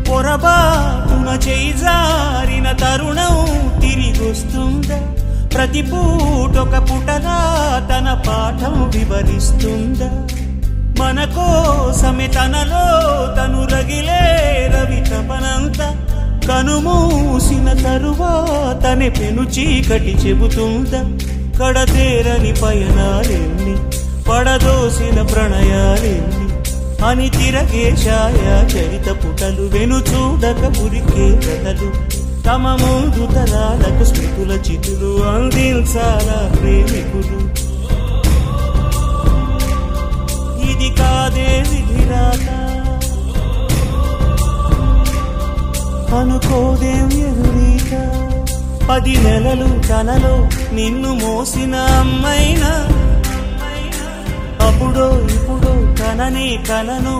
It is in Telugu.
పొరబాటున చేజారిన తరుణం తిరిగొస్తుందా ప్రతి పూటొక పుటలా తన పాఠం వివరిస్తుందా మన కోసమే తనలో తను రగిలే రవి తపనంత కనుమూసిన తరువాతనే పెను చీకటి చెబుతుందా కడతేరని పయనాలెన్ని పడదోసిన ప్రణయాలెన్ని అని తిరగే ఛాయా చరిత పుటలు వెను చూడక ఉరికే కథలు తమ ముందు తరాలకు స్మృతుల చితులు అందించాలా ప్రేమికులు ఇది కాదే విధిరాత అనుకోదేం ఎదురీత 10 నెలలు తనలో నిన్ను మోసిన అమ్మైనా అప్పుడో ఇప్పుడో కననే కలను